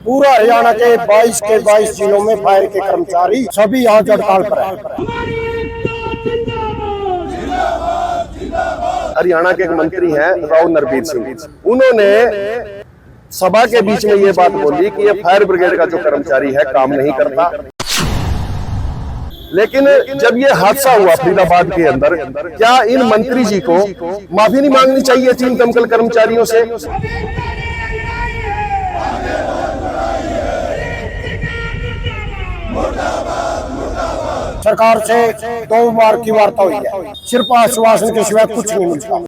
पूरा हरियाणा के 22 के 22 जिलों में फायर के कर्मचारी सभी आज हड़ताल पर हैं। हरियाणा के एक मंत्री हैं राव नरबीर सिंह, उन्होंने सभा के बीच में ये बात बोली कि ये फायर ब्रिगेड का जो कर्मचारी है काम नहीं करता। लेकिन जब ये हादसा हुआ फरीदाबाद के अंदर, क्या इन मंत्री जी को माफी नहीं मांगनी चाहिए थी इन दमकल कर्मचारियों से? सरकार से 2 बार की वार्ता हुई है, सिर्फ आश्वासन के सिवा कुछ नहीं मिलता।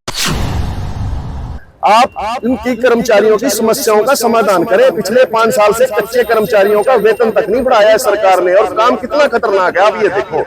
आप इनकी कर्मचारियों की समस्याओं का समाधान करें। पिछले 5 साल से कच्चे कर्मचारियों का वेतन तक नहीं बढ़ाया है सरकार ने, और काम कितना खतरनाक है आप ये देखो।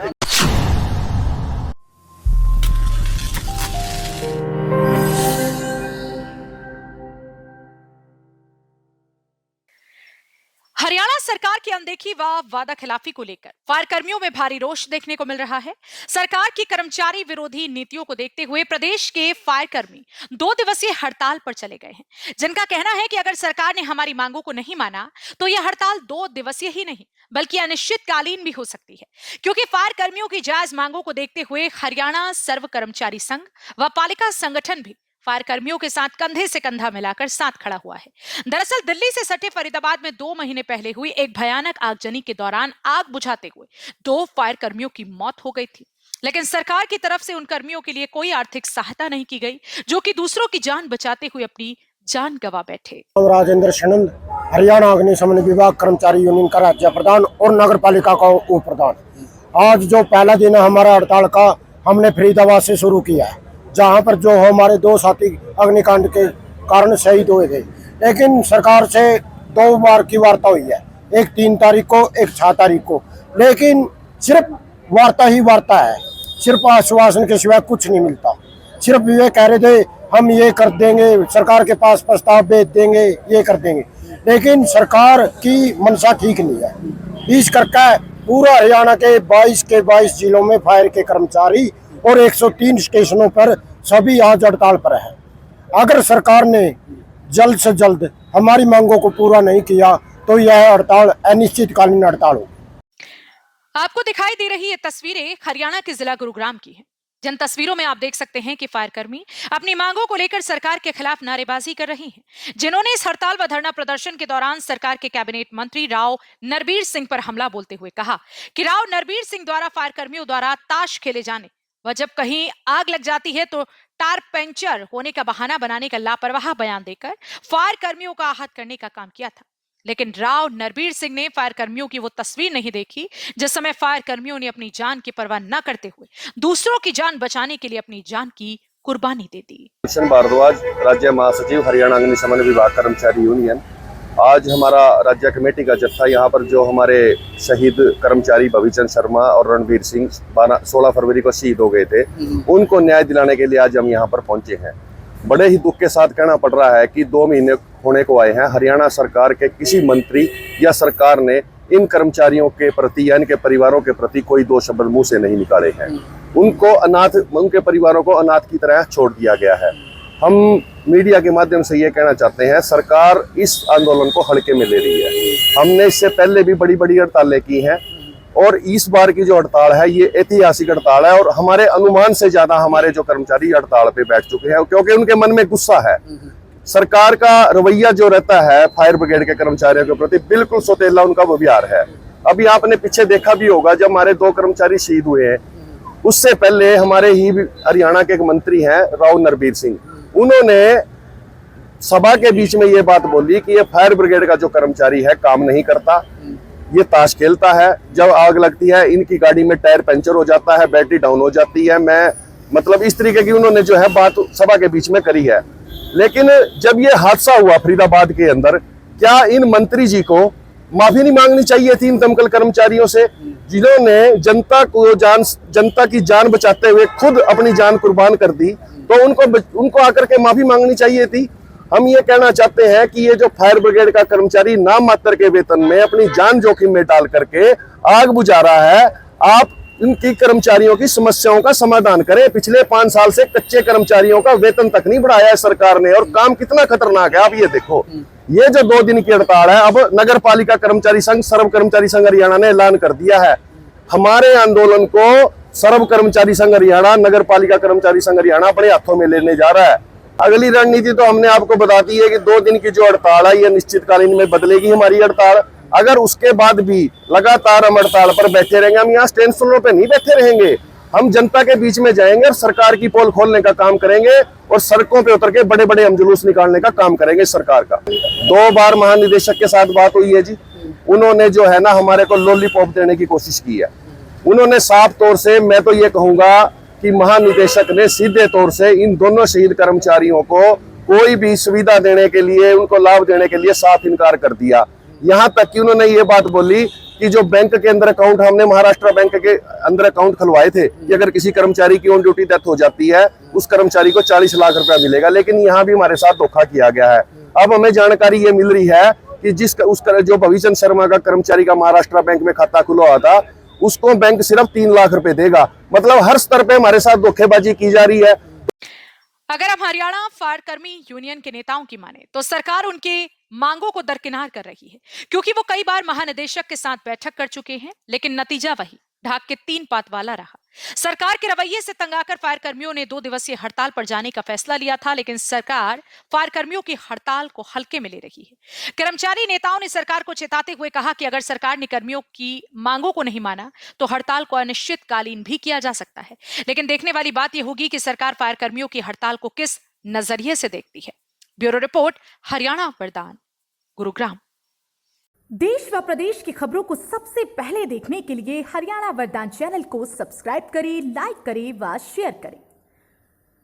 हरियाणा सरकार की अनदेखी व वादा खिलाफी को लेकर फायर कर्मियों में भारी रोष देखने को मिल रहा है। सरकार की कर्मचारी विरोधी नीतियों को देखते हुए प्रदेश के फायर कर्मी 2 दिवसीय हड़ताल पर चले गए हैं, जिनका कहना है कि अगर सरकार ने हमारी मांगों को नहीं माना तो यह हड़ताल 2 दिवसीय ही नहीं बल्कि अनिश्चितकालीन भी हो सकती है, क्योंकि फायर कर्मियों की जायज मांगों को देखते हुए हरियाणा सर्व कर्मचारी संघ व पालिका संगठन भी फायर कर्मियों के साथ कंधे से कंधा मिलाकर साथ खड़ा हुआ है। दरअसल दिल्ली से सटे फरीदाबाद में 2 महीने पहले हुई एक भयानक आगजनी के दौरान आग बुझाते हुए 2 फायर कर्मियों की मौत हो गई थी, लेकिन सरकार की तरफ से उन कर्मियों के लिए कोई आर्थिक सहायता नहीं की गई, जो कि दूसरों की जान बचाते हुए अपनी जान गंवा बैठे। राजेंद्र शनंद, हरियाणा अग्निशमन विभाग कर्मचारी यूनियन का राज्य प्रधान और नगर पालिका का उप प्रधान। आज जो पहला दिन है हमारा हड़ताल का, हमने फरीदाबाद से शुरू किया है, जहां पर जो हमारे 2 साथी अग्निकांड के कारण शहीद हुए थे। लेकिन सरकार से 2 बार की वार्ता हुई है, एक 3 तारीख को, एक 6 तारीख को, लेकिन सिर्फ वार्ता ही वार्ता है, सिर्फ आश्वासन के सिवा कुछ नहीं मिलता। सिर्फ ये कह रहे थे हम ये कर देंगे, सरकार के पास प्रस्ताव भेज देंगे, ये कर देंगे, लेकिन सरकार की मंशा ठीक नहीं है। इस करके पूरा हरियाणा के 22 के 22 जिलों में फायर के कर्मचारी और 103 स्टेशनों पर सभी आज हड़ताल पर है। अगर सरकार ने जल्द से जल्द हमारी मांगों को पूरा नहीं किया तो यह हड़ताल अनिश्चितकालीन हड़ताल हो। आपको दिखाई दे रही ये तस्वीरें हरियाणा के जिला गुरुग्राम की हैं। जिन तस्वीरों में आप देख सकते हैं कि फायर कर्मी अपनी मांगों को लेकर सरकार के खिलाफ नारेबाजी कर रही हैं, जिन्होंने इस हड़ताल व धरना प्रदर्शन के दौरान सरकार के कैबिनेट मंत्री राव नरबीर सिंह पर हमला बोलते हुए कहा कि राव नरबीर सिंह द्वारा फायर कर्मियों द्वारा ताश खेले जाने व जब कहीं आग लग जाती है तो टायर पंचर होने का बहाना बनाने का लापरवाह बयान देकर फायर कर्मियों को आहत करने का काम किया था। लेकिन राव नरबीर सिंह ने फायर कर्मियों की वो तस्वीर नहीं देखी जिस समय फायर कर्मियों ने अपनी जान की परवाह न करते हुए दूसरों की जान बचाने के लिए अपनी जान की कुर्बानी दे दी। किशन भारद्वाज, राज्य महासचिव, हरियाणा अग्निशमन विभाग कर्मचारी यूनियन। आज हमारा राज्य कमेटी का जत्था यहाँ पर जो हमारे शहीद कर्मचारी भविचंद शर्मा और रणबीर सिंह 16 फरवरी को शहीद हो गए थे, उनको न्याय दिलाने के लिए आज हम यहाँ पर पहुंचे हैं। बड़े ही दुख के साथ कहना पड़ रहा है कि 2 महीने होने को आए हैं, हरियाणा सरकार के किसी मंत्री या सरकार ने इन कर्मचारियों के प्रति या इनके परिवारों के प्रति कोई 2 शब्द मुंह से नहीं निकाले हैं। उनके परिवारों को अनाथ की तरह छोड़ दिया गया है। हम मीडिया के माध्यम से ये कहना चाहते हैं, सरकार इस आंदोलन को हल्के में ले रही है। हमने इससे पहले भी बड़ी बड़ी हड़तालें की हैं और इस बार की जो हड़ताल है ये ऐतिहासिक हड़ताल है, और हमारे अनुमान से ज्यादा हमारे जो कर्मचारी हड़ताल पे बैठ चुके हैं, क्योंकि उनके मन में गुस्सा है। सरकार का रवैया जो रहता है फायर ब्रिगेड के कर्मचारियों के प्रति, बिल्कुल सौतेला उनका व्यवहार है। अभी आपने पीछे देखा भी होगा, जब हमारे 2 कर्मचारी शहीद हुए हैं, उससे पहले हमारे ही हरियाणा के एक मंत्री हैं राव नरबीर सिंह, उन्होंने सभा के बीच में ये बात बोली कि ये फायर ब्रिगेड का जो कर्मचारी है काम नहीं करता, ये ताश खेलता है, जब आग लगती है इनकी गाड़ी में टायर पंचर हो जाता है, बैटरी डाउन हो जाती है। मतलब इस तरीके की उन्होंने जो है बात सभा के बीच में करी है। लेकिन जब ये हादसा हुआ फरीदाबाद के अंदर, क्या इन मंत्री जी को माफी नहीं मांगनी चाहिए थी इन दमकल कर्मचारियों से, जिन्होंने जनता की जान बचाते हुए खुद अपनी जान कुर्बान कर दी? तो उनको आकर के माफी मांगनी चाहिए थी। हम ये कहना चाहते हैं कि ये जो फायर ब्रिगेड का कर्मचारी नाम मात्र के वेतन में अपनी जान जोखिम में डाल करके आग बुझा रहा है, आप इनकी कर्मचारियों की समस्याओं का समाधान करें। पिछले 5 साल से कच्चे कर्मचारियों का वेतन तक नहीं बढ़ाया है सरकार ने, और काम कितना खतरनाक है आप ये देखो। ये जो 2 दिन की हड़ताल है, अब नगर पालिका कर्मचारी संघ, सर्व कर्मचारी संघ हरियाणा ने ऐलान कर दिया है, हमारे आंदोलन को सर्व कर्मचारी संघ हरियाणा, नगर पालिका कर्मचारी संघ हरियाणा अपने हाथों में लेने जा रहा है। अगली रणनीति तो हमने आपको बता दी है कि 2 दिन की जो हड़ताल है ये निश्चितकालीन में बदलेगी हमारी हड़ताल। अगर उसके बाद भी लगातार हम हड़ताल पर बैठे रहेंगे, हम यहाँ स्टैंड फ्लोर पे नहीं बैठे रहेंगे, हम जनता के बीच में जाएंगे और सरकार की पोल खोलने का काम करेंगे और सड़कों पे उतर के बड़े बड़े हम जुलूस निकालने का काम करेंगे सरकार का। 2 बार महानिदेशक के साथ बात हुई है जी, उन्होंने जो है ना हमारे को लॉलीपॉप देने की कोशिश की है। उन्होंने साफ तौर से, मैं तो ये कहूंगा कि महानिदेशक ने सीधे तौर से इन दोनों शहीद कर्मचारियों को कोई भी सुविधा देने के लिए, उनको लाभ देने के लिए साफ इनकार कर दिया। यहाँ तक कि उन्होंने ये बात बोली कि जो बैंक के अंदर अकाउंट, हमने महाराष्ट्र बैंक के अंदर अकाउंट खुलवाए थे कि अगर किसी कर्मचारी की ऑन ड्यूटी डेथ हो जाती है उस कर्मचारी को 40 लाख रुपया मिलेगा, लेकिन यहाँ भी हमारे साथ धोखा किया गया है। अब हमें जानकारी ये मिल रही है कि जो भविचंद शर्मा का कर्मचारी का महाराष्ट्र बैंक में खाता खुला हुआ था, उसको बैंक सिर्फ 3 लाख रुपए देगा। मतलब हर स्तर पे हमारे साथ धोखेबाजी की जा रही है। अगर हम हरियाणा फायर कर्मी यूनियन के नेताओं की माने तो सरकार उनके मांगों को दरकिनार कर रही है, क्योंकि वो कई बार महानिदेशक के साथ बैठक कर चुके हैं, लेकिन नतीजा वही ढाक के 3 पात वाला रहा। सरकार के रवैये से तंग आकर फायर कर्मियों ने 2 दिवसीय हड़ताल पर जाने का फैसला लिया था, लेकिन सरकार फायर कर्मियों की हड़ताल को हल्के में ले रही है। कर्मचारी नेताओं ने सरकार को चेताते हुए कहा कि अगर सरकार ने कर्मियों की मांगों को नहीं माना तो हड़ताल को अनिश्चितकालीन भी किया जा सकता है। लेकिन देखने वाली बात यह होगी कि सरकार फायर कर्मियों की हड़ताल को किस नजरिए से देखती है। ब्यूरो रिपोर्ट, हरियाणा वरदान, गुरुग्राम। देश व प्रदेश की खबरों को सबसे पहले देखने के लिए हरियाणा वरदान चैनल को सब्सक्राइब करें, लाइक करें व शेयर करें।